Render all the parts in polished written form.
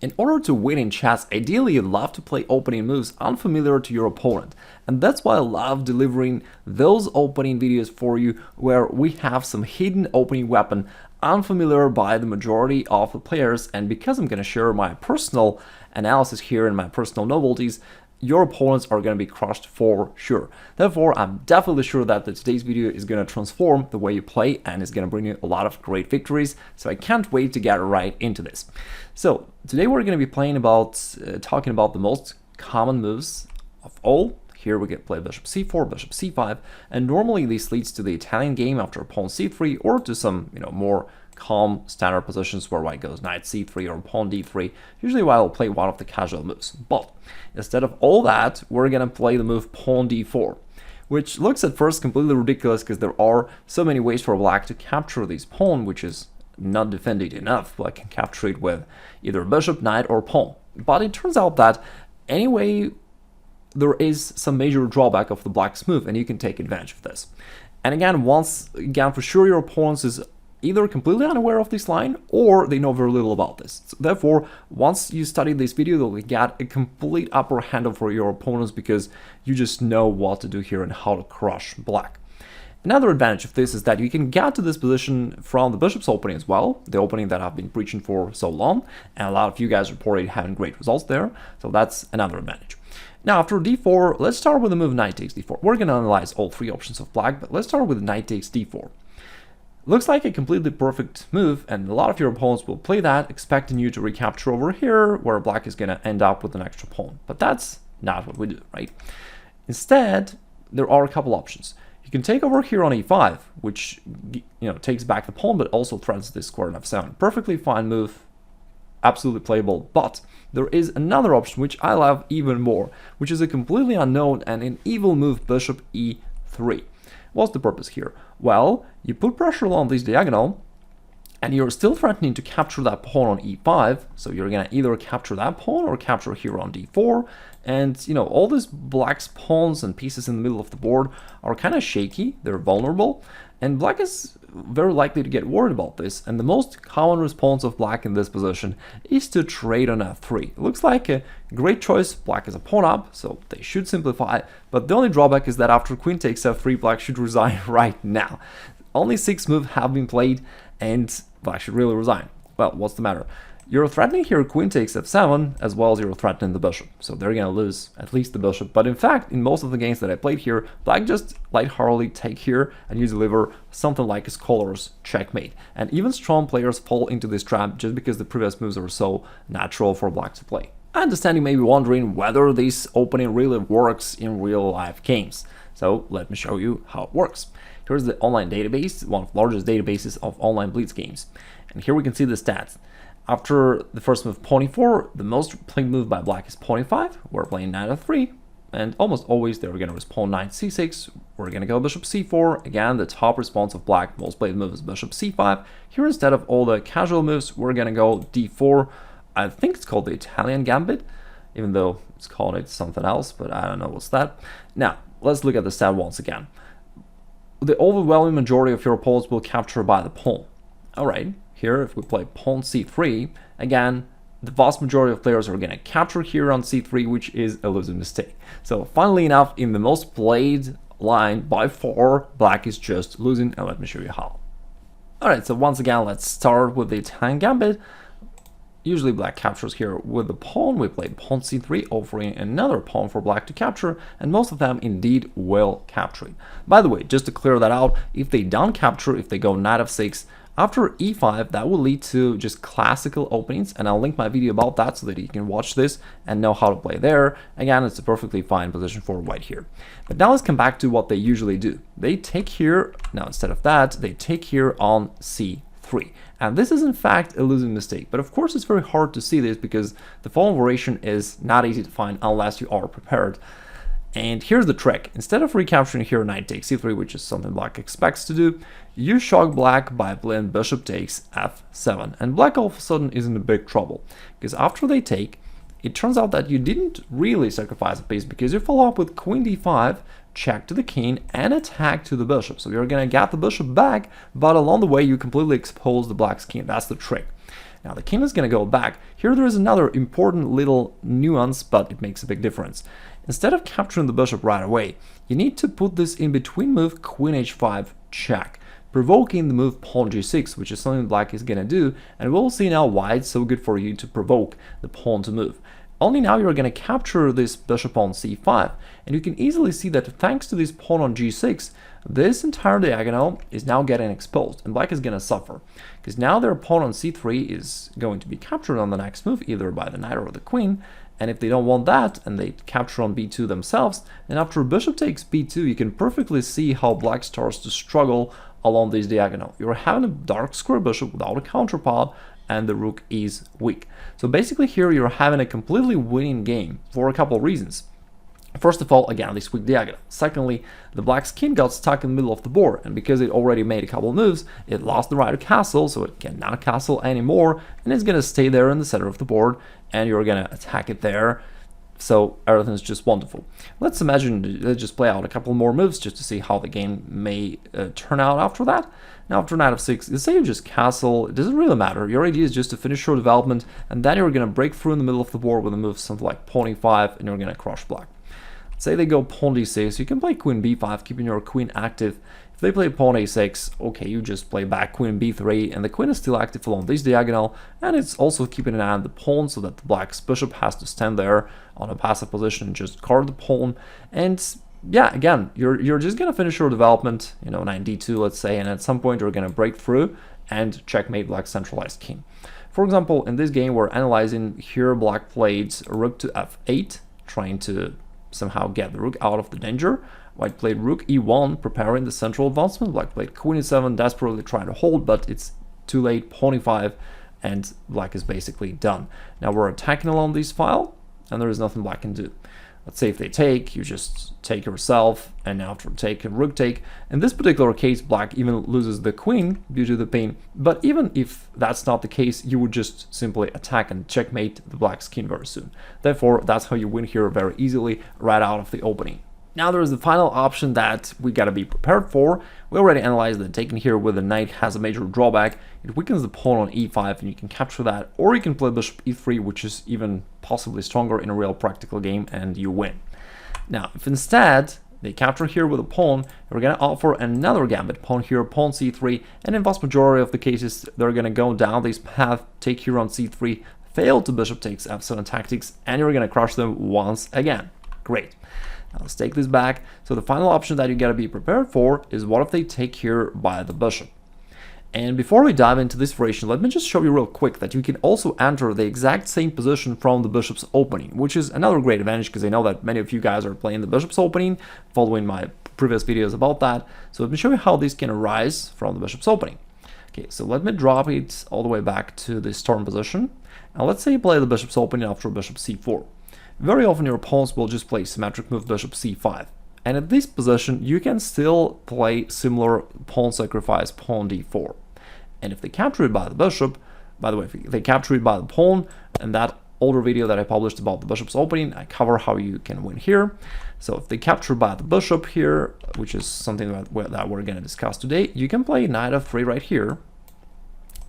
In order to win in chess, ideally you'd love to play opening moves unfamiliar to your opponent, and that's why I love delivering those opening videos for you where we have some hidden opening weapon unfamiliar by the majority of the players. And because I'm going to share my personal analysis here and my personal novelties, your opponents are going to be crushed for sure. Therefore, I'm definitely sure that today's video is going to transform the way you play and is going to bring you a lot of great victories. So I can't wait to get right into this. So today we're going to be talking about the most common moves of all. Here we get play bishop c4, bishop c5, and normally this leads to the Italian game after pawn c3, or to some more calm standard positions where white goes knight c3 or pawn d3. Usually white will play one of the casual moves, but instead of all that, we're gonna play the move pawn d4, which looks at first completely ridiculous because there are so many ways for black to capture this pawn, which is not defended enough. Black can capture it with either bishop, knight, or pawn. But it turns out that anyway, there is some major drawback of the black's move, and you can take advantage of this. And again, for sure your opponent is either completely unaware of this line or they know very little about this. So therefore, once you study this video, you'll get a complete upper hand over your opponents because you just know what to do here and how to crush black. Another advantage of this is that you can get to this position from the bishop's opening as well, the opening that I've been preaching for so long, and a lot of you guys reported having great results there, so that's another advantage. Now after d4, let's start with the move knight takes d4. We're going to analyze all three options of black, but let's start with knight takes d4. Looks like a completely perfect move, and a lot of your opponents will play that, expecting you to recapture over here, where black is going to end up with an extra pawn. But that's not what we do, right? Instead, there are a couple options. You can take over here on e5, which takes back the pawn, but also threatens this square in f7. Perfectly fine move, absolutely playable. But there is another option which I love even more, which is a completely unknown and an evil move, bishop e3. What's the purpose here? Well, you put pressure along this diagonal, and you're still threatening to capture that pawn on e5, so you're gonna either capture that pawn or capture here on d4, and all these black's pawns and pieces in the middle of the board are kind of shaky, they're vulnerable, and black is very likely to get worried about this, and the most common response of black in this position is to trade on f3. It looks like a great choice. Black is a pawn up, so they should simplify, but the only drawback is that after queen takes f3, black should resign right now. Only 6 moves have been played, and black should really resign. Well, what's the matter? You're threatening here queen takes f7, as well as you're threatening the bishop, so they're gonna lose at least the bishop. But in fact, in most of the games that I played here, black just lightheartedly take here, and you deliver something like a scholar's checkmate. And even strong players fall into this trap just because the previous moves are so natural for black to play. I understand you may be wondering whether this opening really works in real life games. So let me show you how it works. Here's the online database, one of the largest databases of online blitz games. And here we can see the stats. After the first move, pawn e4, the most played move by black is pawn e5. We're playing knight f3, and almost always they're going to respond knight c6. We're going to go bishop c4. Again, the top response of black, most played move is bishop c5. Here, instead of all the casual moves, we're going to go d4. I think it's called the Italian Gambit, even though it's called it something else, but I don't know what's that. Now, let's look at the stat once again. The overwhelming majority of your opponents will capture by the pawn. All right. Here, if we play pawn c3, again, the vast majority of players are going to capture here on c3, which is a losing mistake. So, funnily enough, in the most played line by far, black is just losing, and let me show you how. Alright, so once again, let's start with the Italian Gambit. Usually black captures here with the pawn. We played pawn c3, offering another pawn for black to capture, and most of them indeed will capture it. By the way, just to clear that out, if they don't capture, if they go knight f6, after e5, that will lead to just classical openings, and I'll link my video about that so that you can watch this and know how to play there. Again, it's a perfectly fine position for white here. But now let's come back to what they usually do. They take here, now instead of that, they take here on c3. And this is in fact a losing mistake, but of course it's very hard to see this because the following variation is not easy to find unless you are prepared. And here's the trick. Instead of recapturing here knight takes c3, which is something black expects to do, you shock black by playing bishop takes f7. And black all of a sudden is in a big trouble, because after they take, it turns out that you didn't really sacrifice a piece, because you follow up with queen d5, check to the king, and attack to the bishop. So you're gonna get the bishop back, but along the way you completely expose the black's king. That's the trick. Now the king is going to go back. Here there is another important little nuance, but it makes a big difference. Instead of capturing the bishop right away, you need to put this in between move queen h5 check, provoking the move pawn g6, which is something black is going to do, and we'll see now why it's so good for you to provoke the pawn to move. Only now you're going to capture this bishop on c5, and you can easily see that thanks to this pawn on g6, this entire diagonal is now getting exposed, and black is going to suffer, because now their pawn on c3 is going to be captured on the next move, either by the knight or the queen, and if they don't want that, and they capture on b2 themselves, then after bishop takes b2, you can perfectly see how black starts to struggle along this diagonal. You're having a dark square bishop without a counterpart, and the rook is weak. So basically here you're having a completely winning game for a couple of reasons. First of all, again, this weak diagonal. Secondly, the black's king got stuck in the middle of the board, and because it already made a couple of moves, it lost the right to castle, so it cannot castle anymore, and it's going to stay there in the center of the board, and you're going to attack it there. So everything's just wonderful. Let's just play out a couple more moves just to see how the game may turn out after that. Now after knight of6, let's say you just castle, it doesn't really matter. Your idea is just to finish your development, and then you're going to break through in the middle of the board with a move something like pawn e5, and you're going to crush black. Say they go pawn d6, you can play queen b5, keeping your queen active. If they play pawn a6, okay, you just play back queen b3, and the queen is still active along this diagonal, and it's also keeping an eye on the pawn so that the black's bishop has to stand there on a passive position and just guard the pawn. And yeah, again, you're just gonna finish your development, you know, knight d2, let's say, and at some point you're gonna break through and checkmate black's centralized king. For example, in this game we're analyzing here black played rook to f8, trying to somehow get the rook out of the danger. White played rook e1, preparing the central advancement. Black played queen e7, desperately trying to hold, but it's too late, pawn e5, and black is basically done. Now we're attacking along this file, and there is nothing black can do. Let's say if they take, you just take yourself, and now after take, rook take. In this particular case, black even loses the queen due to the pain, but even if that's not the case, you would just simply attack and checkmate the black's king very soon. Therefore, that's how you win here very easily right out of the opening. Now there is the final option that we gotta be prepared for. We already analyzed that taking here with the knight has a major drawback. It weakens the pawn on e5 and you can capture that, or you can play bishop e3, which is even possibly stronger in a real practical game, and you win. Now if instead they capture here with a pawn, we're gonna offer another gambit, pawn here, pawn c3, and in vast majority of the cases they're gonna go down this path, take here on c3, fail to bishop takes f7 tactics, and you're gonna crush them once again. Great. Now let's take this back. So the final option that you gotta be prepared for is what if they take here by the bishop. And before we dive into this variation, let me just show you real quick that you can also enter the exact same position from the bishop's opening, which is another great advantage because I know that many of you guys are playing the bishop's opening, following my previous videos about that. So let me show you how this can arise from the bishop's opening. Okay, so let me drop it all the way back to the storm position. And let's say you play the bishop's opening after bishop c4. Very often your opponents will just play symmetric move bishop c5. And at this position, you can still play similar pawn sacrifice, pawn d4. And if they capture it by the bishop, by the way, if they capture it by the pawn, and that older video that I published about the bishop's opening, I cover how you can win here. So if they capture by the bishop here, which is something that we're going to discuss today, you can play knight f3 right here.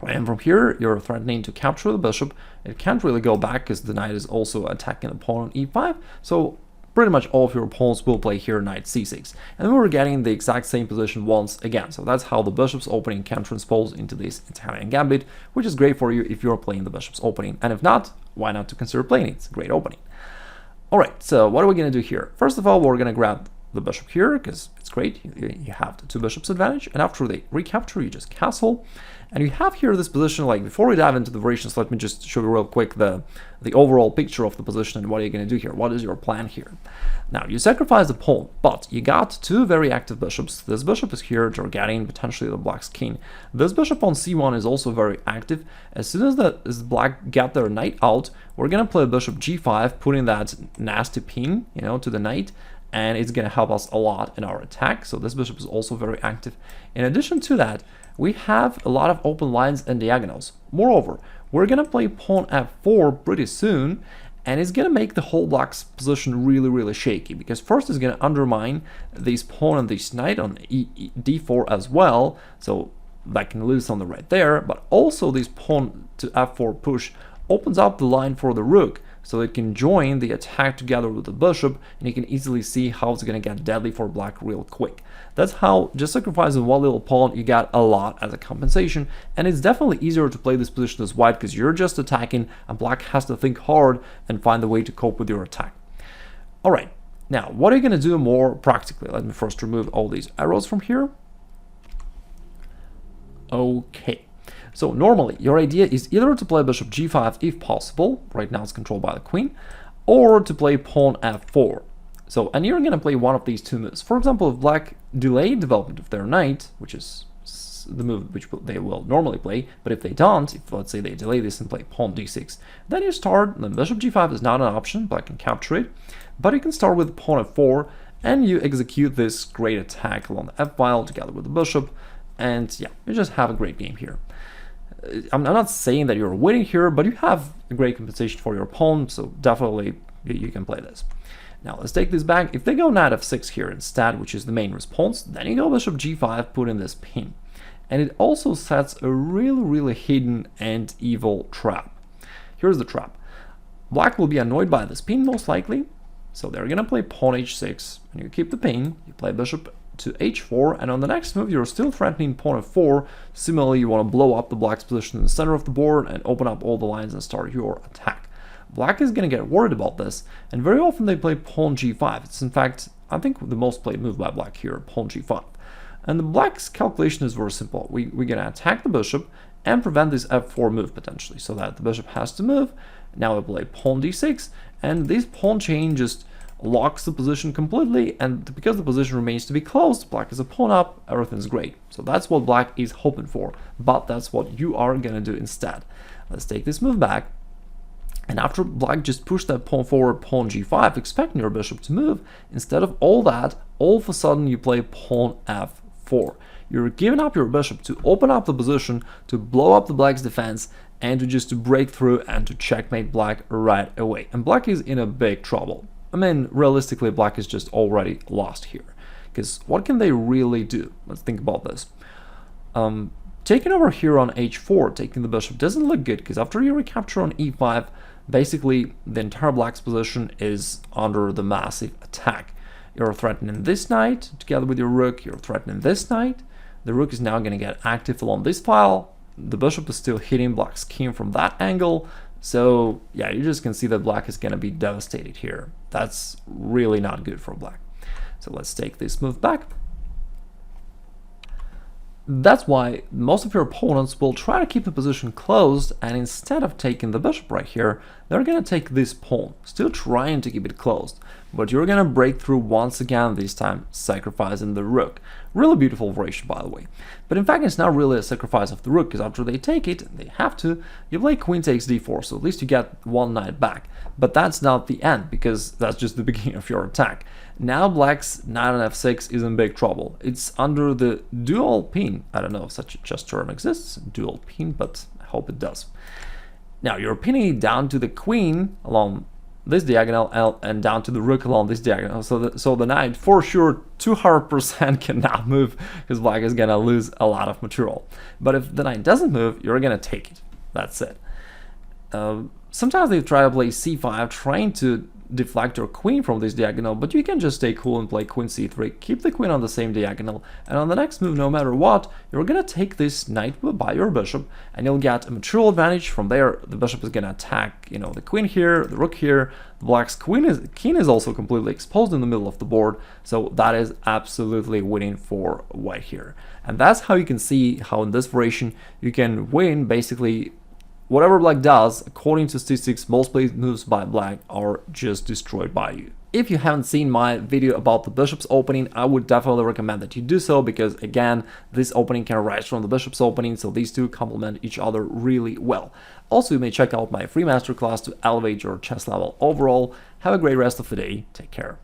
And from here, you're threatening to capture the bishop. It can't really go back because the knight is also attacking the pawn on e5. So pretty much all of your pawns will play here knight c6. And we're getting the exact same position once again. So that's how the bishop's opening can transpose into this Italian Gambit, which is great for you if you're playing the bishop's opening. And if not, why not to consider playing it? It's a great opening. All right, so what are we going to do here? First of all, we're going to grab the bishop here because it's great. You have the two bishops advantage. And after they recapture, you just castle. And you have here this position, like before we dive into the variations, let me just show you real quick the overall picture of the position and what are you going to do here. What is your plan here? Now, you sacrifice the pawn, but you got two very active bishops. This bishop is here, targeting potentially the black's king. This bishop on c1 is also very active. As soon as the black get their knight out, we're going to play bishop g5, putting that nasty pin, you know, to the knight. And it's going to help us a lot in our attack. So this bishop is also very active. In addition to that, we have a lot of open lines and diagonals. Moreover, we're going to play pawn f4 pretty soon, and it's going to make the whole black's position really, really shaky, because first it's going to undermine this pawn and this knight on d4 as well. So black can lose on the right there, but also this pawn to f4 push opens up the line for the rook, so it can join the attack together with the bishop, and you can easily see how it's going to get deadly for black real quick. That's how, just sacrificing one little pawn, you get a lot as a compensation, and it's definitely easier to play this position as white because you're just attacking and black has to think hard and find a way to cope with your attack. Alright, now what are you going to do more practically? Let me first remove all these arrows from here. Okay. So normally, your idea is either to play bishop g5 if possible, right now it's controlled by the queen, or to play pawn f4. So, and you're going to play one of these two moves. For example, if black delayed development of their knight, which is the move which they will normally play, but if they don't, if let's say they delay this and play pawn d6, then you start, then bishop g5 is not an option, black can capture it, but you can start with pawn f4, and you execute this great attack along the f-file together with the bishop, and yeah, you just have a great game here. I'm not saying that you're winning here, but you have a great compensation for your pawn, so definitely you can play this. Now let's take this back. If they go knight f6 here instead, which is the main response, then you go bishop g5, put in this pin. And it also sets a really hidden and evil trap. Here's the trap. Black will be annoyed by this pin most likely, so they're gonna play pawn h6, and you keep the pin, you play bishop to h4, and on the next move you're still threatening pawn f4. Similarly, you want to blow up the black's position in the center of the board and open up all the lines and start your attack. Black is going to get worried about this, and very often they play pawn g5. It's in fact, I think, the most played move by black here, pawn g5. And the black's calculation is very simple. We're going to attack the bishop and prevent this f4 move potentially, so that the bishop has to move. Now we play pawn d6, and this pawn chain just locks the position completely, and because the position remains to be closed, black is a pawn up, everything's great. So that's what black is hoping for, but that's what you are gonna do instead. Let's take this move back, and after black just pushed that pawn forward, pawn g5, expecting your bishop to move, instead of all that, all of a sudden you play pawn f4. You're giving up your bishop to open up the position, to blow up the black's defense, and to break through and to checkmate black right away. And black is in a big trouble. I mean, realistically, black is just already lost here. Because what can they really do? Let's think about this. Taking over here on h4, taking the bishop, doesn't look good, because after you recapture on e5, basically the entire black's position is under the massive attack. You're threatening this knight together with your rook, you're threatening this knight. The rook is now going to get active along this file. The bishop is still hitting black's king from that angle. So yeah, you just can see that black is going to be devastated here. That's really not good for black. So let's take this move back. That's why most of your opponents will try to keep the position closed, and instead of taking the bishop right here, they're going to take this pawn, still trying to keep it closed. But you're going to break through once again, this time sacrificing the rook. Really beautiful variation, by the way. But in fact, it's not really a sacrifice of the rook, because after they take it, they have to, you play queen takes d4, so at least you get one knight back. But that's not the end, because that's just the beginning of your attack. Now black's knight on f6 is in big trouble. It's under the dual pin. I don't know if such a chess term exists, dual pin, but I hope it does. Now you're pinning it down to the queen along this diagonal and down to the rook along this diagonal. So the knight for sure 200% cannot move, because black is gonna lose a lot of material. But if the knight doesn't move, you're gonna take it. That's it. Sometimes they try to play c5, trying to deflect your queen from this diagonal, but you can just stay cool and play queen c3, keep the queen on the same diagonal, and on the next move, no matter what, you're gonna take this knight by your bishop, and you'll get a material advantage. From there, the bishop is gonna attack, you know, the queen here, the rook here. The black's king is also completely exposed in the middle of the board, so that is absolutely winning for white here. And that's how you can see how in this variation you can win basically. Whatever black does, according to statistics, most played moves by black are just destroyed by you. If you haven't seen my video about the bishop's opening, I would definitely recommend that you do so, because again, this opening can arise from the bishop's opening, so these two complement each other really well. Also, you may check out my free masterclass to elevate your chess level overall. Have a great rest of the day. Take care.